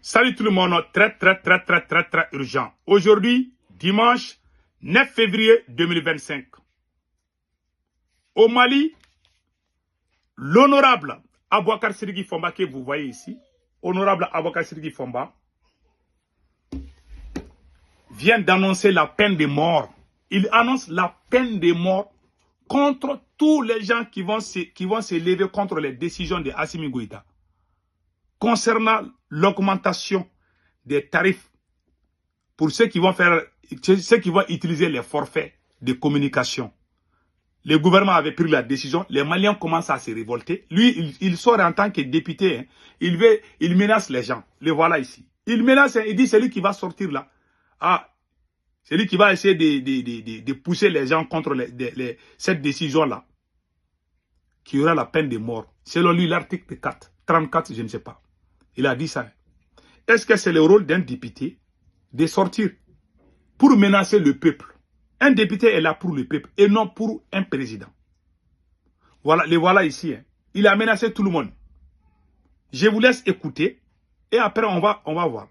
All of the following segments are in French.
Salut tout le monde, très urgent. Aujourd'hui, dimanche 9 février 2025. Au Mali, l'honorable Abouakar Sidiki Fomba que vous voyez ici, honorable Abouakar Sidiki Fomba, vient d'annoncer la peine de mort. Il annonce la peine de mort contre tous les gens qui vont se lever contre les décisions de Assimi Goïta concernant l'augmentation des tarifs pour ceux qui vont utiliser les forfaits de communication. Le gouvernement avait pris la décision, les Maliens commencent à se révolter. Lui, il sort en tant que député, hein. Il menace les gens. Le voilà ici. Il menace, il dit c'est lui qui va sortir là. Ah, c'est lui qui va essayer de pousser les gens contre cette décision-là, qui aura la peine de mort. Selon lui, l'article 34, je ne sais pas. Il a dit ça. Est-ce que c'est le rôle d'un député de sortir pour menacer le peuple? Un député est là pour le peuple et non pour un président. Voilà, le voilà ici. Hein. Il a menacé tout le monde. Je vous laisse écouter et après on va voir.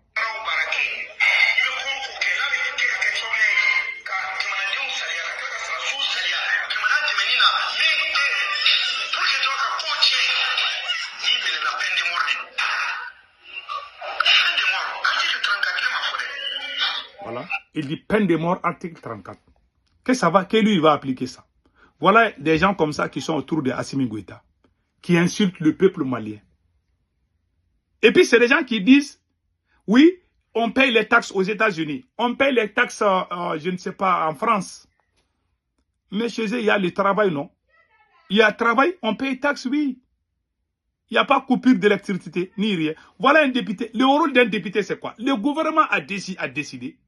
Voilà. Il dit peine de mort, article 34. Que ça va, que lui il va appliquer ça. Voilà des gens comme ça qui sont autour de Assimi Goïta, qui insultent le peuple malien. Et puis c'est des gens qui disent, oui, on paye les taxes aux États-Unis, on paye les taxes, je ne sais pas, en France. Mais chez eux, il y a le travail, non? Il y a travail, on paye taxes, oui. Il n'y a pas coupure d'électricité, ni rien. Voilà un député. Le rôle d'un député, c'est quoi? Le gouvernement a décidé.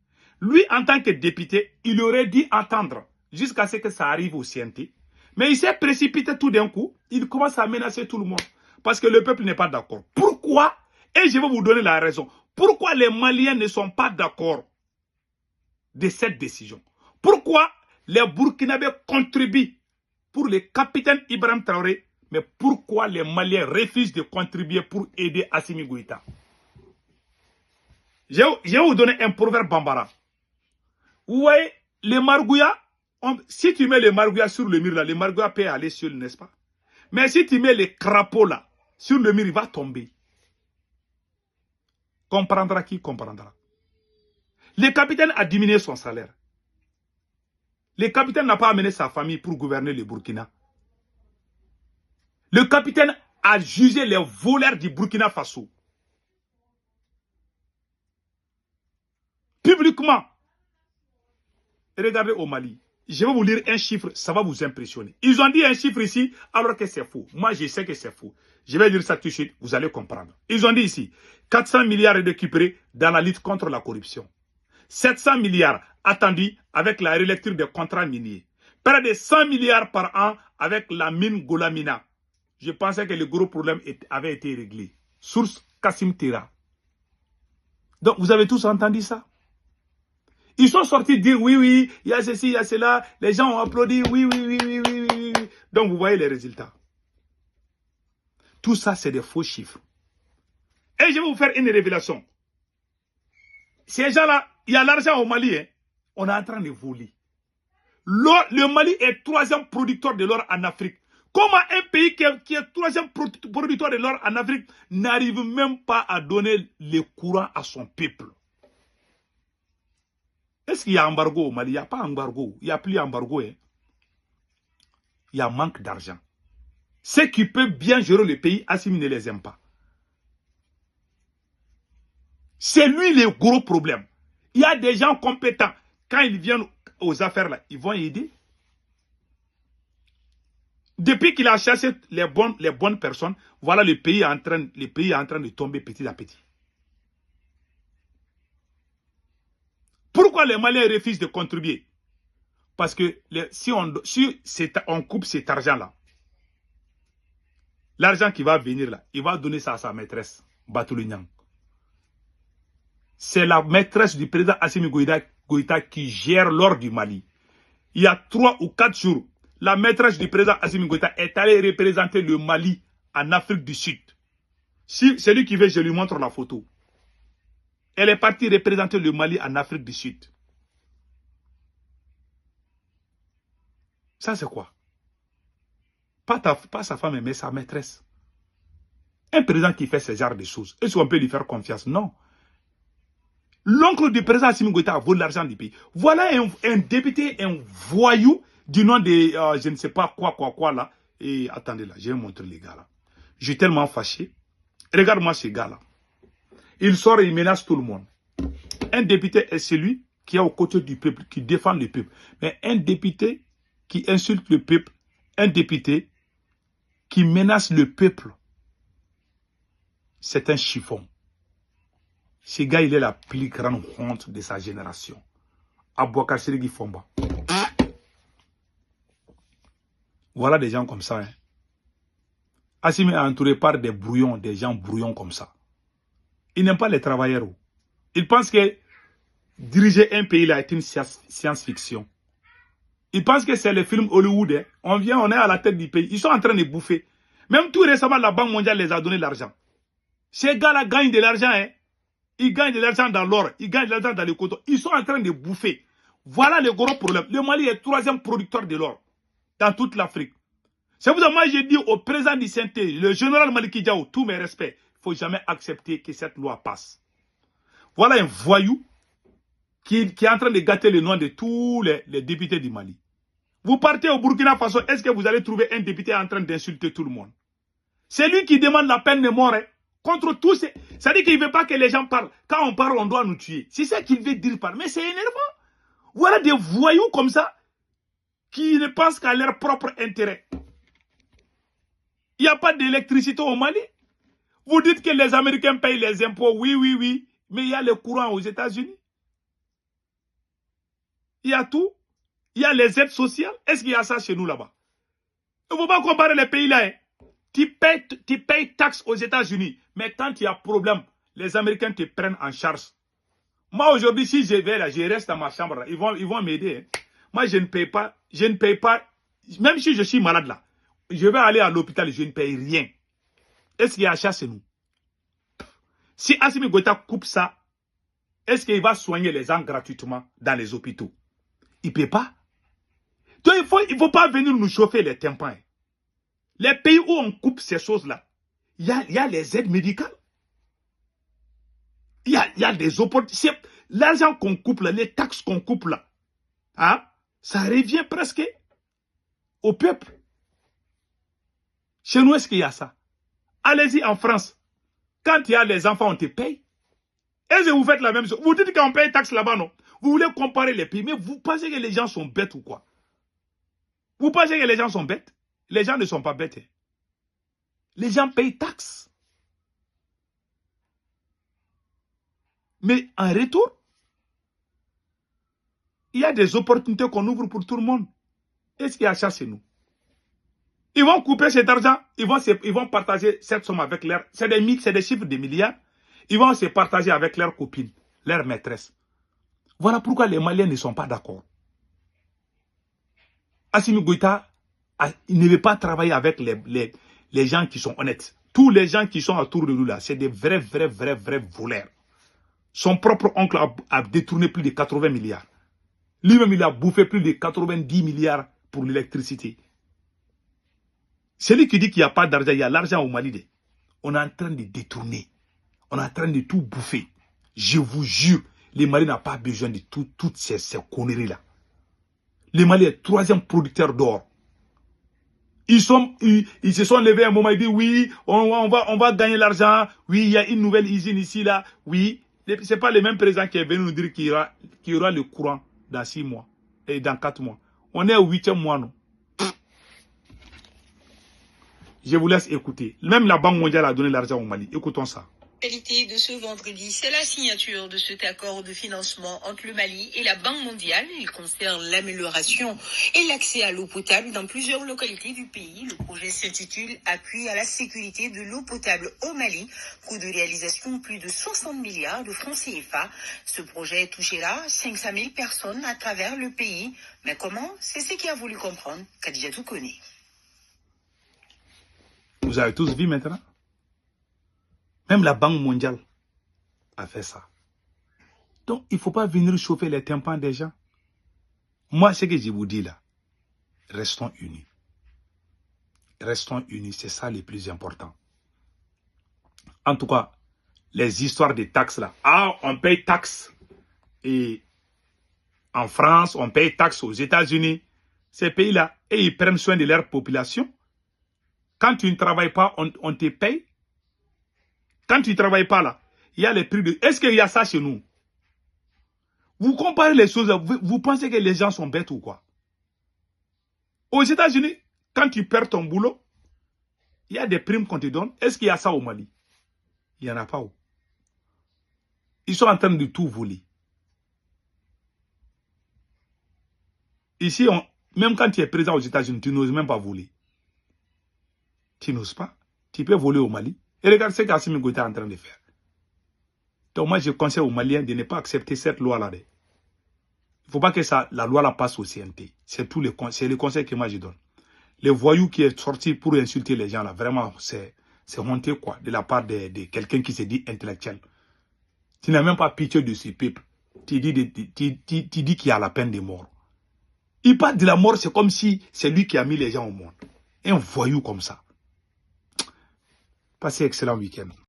Lui, en tant que député, il aurait dû attendre jusqu'à ce que ça arrive au CNT. Mais il s'est précipité tout d'un coup. Il commence à menacer tout le monde. Parce que le peuple n'est pas d'accord. Pourquoi? Et je vais vous donner la raison. Pourquoi les Maliens ne sont pas d'accord de cette décision? Pourquoi les Burkinabés contribuent pour le capitaine Ibrahim Traoré, mais pourquoi les Maliens refusent de contribuer pour aider Assimi Goïta? Je vais vous donner un proverbe bambara. Vous voyez, les margouillas, si tu mets les margouillas sur le mur là, les margouillas peuvent aller seul, n'est-ce pas? Mais si tu mets les crapauds là, sur le mur, il va tomber. Comprendra qui comprendra. Le capitaine a diminué son salaire. Le capitaine n'a pas amené sa famille pour gouverner le Burkina. Le capitaine a jugé les voleurs du Burkina Faso. Publiquement. Regardez au Mali. Je vais vous lire un chiffre, ça va vous impressionner. Ils ont dit un chiffre ici, alors que c'est faux. Moi, je sais que c'est faux. Je vais lire ça tout de suite, vous allez comprendre. Ils ont dit ici, 400 milliards récupérés dans la lutte contre la corruption. 700 milliards attendus avec la relecture des contrats miniers. Près de 100 milliards par an avec la mine Golamina. Je pensais que le gros problème avait été réglé. Source Kassim Tera. Donc, vous avez tous entendu ça? Ils sont sortis dire oui, il y a ceci, il y a cela. Les gens ont applaudi, oui. Donc, vous voyez les résultats. Tout ça, c'est des faux chiffres. Et je vais vous faire une révélation. Ces gens-là, il y a l'argent au Mali. Hein. On est en train de voler. Le Mali est troisième producteur de l'or en Afrique. Comment un pays qui est troisième producteur de l'or en Afrique n'arrive même pas à donner le courant à son peuple? Est-ce qu'il y a embargo au Mali? Il n'y a pas embargo. Il n'y a plus embargo. Hein. Il y a manque d'argent. Ceux qui peuvent bien gérer le pays, Assimi ne les aime pas. C'est lui le gros problème. Il y a des gens compétents. Quand ils viennent aux affaires là, ils vont aider. Depuis qu'il a chassé les bonnes personnes, voilà le pays est en train de tomber petit à petit. Pourquoi les Maliens refusent de contribuer? Parce que si on coupe cet argent-là, l'argent qui va venir là, il va donner ça à sa maîtresse, Batouli Niang. C'est la maîtresse du président Assimi Goïta qui gère l'or du Mali. Il y a 3 ou 4 jours, la maîtresse du président Assimi Goïta est allée représenter le Mali en Afrique du Sud. Si c'est lui qui veut, je lui montre la photo. Elle est partie représenter le Mali en Afrique du Sud. Ça, c'est quoi? Pas sa femme, mais sa maîtresse. Un président qui fait ce genre de choses, est-ce qu'on peut lui faire confiance? Non. L'oncle du président Assimi Goïta a volé l'argent du pays. Voilà un député, un voyou du nom de, je ne sais pas quoi là. Et attendez là, je vais vous montrer les gars là. Je suis tellement fâché. Regarde-moi ce gars là. Il sort et il menace tout le monde. Un député est celui qui est aux côtés du peuple, qui défend le peuple. Mais un député qui insulte le peuple, un député qui menace le peuple, c'est un chiffon. Ce gars, il est la plus grande honte de sa génération. Abouakar Sirigi Fomba. Voilà des gens comme ça. Hein. Assimi est entouré par des brouillons, des gens brouillons comme ça. Il n'aime pas les travailleurs. Il pense que diriger un pays là est une science-fiction. Il pense que c'est le film Hollywood. Hein. On est à la tête du pays. Ils sont en train de bouffer. Même tout récemment, la Banque mondiale les a donné l'argent. Ces gars-là gagnent de l'argent. Hein. Ils gagnent de l'argent dans l'or. Ils gagnent de l'argent dans le coton. Ils sont en train de bouffer. Voilà le gros problème. Le Mali est le 3e producteur de l'or dans toute l'Afrique. C'est pour ça que moi j'ai dit au président du CNT, le général Maliki Diaw, tous mes respects, il ne faut jamais accepter que cette loi passe. Voilà un voyou qui est en train de gâter le nom de tous les députés du Mali. Vous partez au Burkina Faso, est-ce que vous allez trouver un député en train d'insulter tout le monde? C'est lui qui demande la peine de mort. Hein, contre tous ces... C'est-à-dire qu'il ne veut pas que les gens parlent. Quand on parle, on doit nous tuer. C'est ça qu'il veut dire par. Mais c'est énervant. Voilà des voyous comme ça qui ne pensent qu'à leur propre intérêt. Il n'y a pas d'électricité au Mali. Vous dites que les Américains payent les impôts. Oui, oui, oui. Mais il y a le courant aux États-Unis. Il y a tout. Il y a les aides sociales. Est-ce qu'il y a ça chez nous là-bas? Il ne faut pas comparer les pays là. Hein. Tu payes taxes aux États-Unis. Mais quand il y a problème, les Américains te prennent en charge. Moi aujourd'hui, si je vais là, je reste dans ma chambre. Là, ils vont m'aider. Hein. Moi, je ne paye pas. Même si je suis malade là. Je vais aller à l'hôpital, je ne paye rien. Est-ce qu'il y a achat chez nous? Si Assimi Goïta coupe ça, est-ce qu'il va soigner les gens gratuitement dans les hôpitaux? Il ne peut pas. Donc il ne faut pas venir nous chauffer les tympans. Les pays où on coupe ces choses-là, il y a les aides médicales. Il y a des opportunités. L'argent qu'on coupe là, les taxes qu'on coupe là, hein, ça revient presque au peuple. Chez nous, est-ce qu'il y a ça? Allez-y en France. Quand il y a les enfants, on te paye. Est-ce que vous faites la même chose? Vous dites qu'on paye taxe là-bas, non? Vous voulez comparer les pays, mais vous pensez que les gens sont bêtes ou quoi? Vous pensez que les gens sont bêtes? Les gens ne sont pas bêtes. Les gens payent taxe. Mais en retour, il y a des opportunités qu'on ouvre pour tout le monde. Est-ce qu'il y a ça chez nous? Ils vont couper cet argent, ils vont partager cette somme avec leurs... C'est des chiffres de milliards. Ils vont se partager avec leurs copines, leurs maîtresses. Voilà pourquoi les Maliens ne sont pas d'accord. Assimi Goïta, il ne veut pas travailler avec les gens qui sont honnêtes. Tous les gens qui sont autour de nous là, c'est des vrais voleurs. Son propre oncle a détourné plus de 80 milliards. Lui-même, il a bouffé plus de 90 milliards pour l'électricité. Celui qui dit qu'il n'y a pas d'argent, il y a l'argent au Mali. On est en train de détourner. On est en train de tout bouffer. Je vous jure, le Mali n'a pas besoin de toutes ces conneries-là. Le Mali est 3e producteur d'or. Ils se sont levés à un moment, ils disent oui, on va gagner l'argent. Oui, il y a une nouvelle usine ici, là. Oui, ce n'est pas le même président qui est venu nous dire qu'il y aura le courant dans 6 mois et dans 4 mois. On est au 8e mois, non? Je vous laisse écouter. Même la Banque mondiale a donné l'argent au Mali. Écoutons ça. L'actualité de ce vendredi, c'est la signature de cet accord de financement entre le Mali et la Banque mondiale. Il concerne l'amélioration et l'accès à l'eau potable dans plusieurs localités du pays. Le projet s'intitule « Appui à la sécurité de l'eau potable au Mali ». Coût de réalisation plus de 60 milliards de francs CFA. Ce projet touchera 500 000 personnes à travers le pays. Mais comment? C'est ce qui a voulu comprendre Khadijatou Koné. Vous avez tous vu maintenant? Même la Banque mondiale a fait ça. Donc, il ne faut pas venir chauffer les tympans des gens. Moi, ce que je vous dis là, restons unis. Restons unis, c'est ça le plus important. En tout cas, les histoires de taxes là. Ah, on paye taxes. Et en France, on paye taxes aux États-Unis. Ces pays-là, et ils prennent soin de leur population. Quand tu ne travailles pas, on te paye. Quand tu ne travailles pas là, il y a les prix de... Est-ce qu'il y a ça chez nous? Vous comparez les choses, vous pensez que les gens sont bêtes ou quoi? Aux États-Unis, quand tu perds ton boulot, il y a des primes qu'on te donne. Est-ce qu'il y a ça au Mali? Il n'y en a pas. Ils sont en train de tout voler. Ici, même quand tu es présent aux États-Unis, tu n'oses même pas voler. Tu n'oses pas. Tu peux voler au Mali. Et regarde ce qu'Assimi Goïta est en train de faire. Donc moi, je conseille aux Maliens de ne pas accepter cette loi-là. Il ne faut pas que la loi-là passe au CNT. C'est le conseil que moi je donne. Les voyous qui est sorti pour insulter les gens, là, vraiment, c'est honteux, quoi, de la part de quelqu'un qui se dit intellectuel. Tu n'as même pas pitié de ce peuple. Tu dis qu'il y a la peine de mort. Il parle de la mort, c'est comme si c'est lui qui a mis les gens au monde. Un voyou comme ça. Passez un excellent week-end.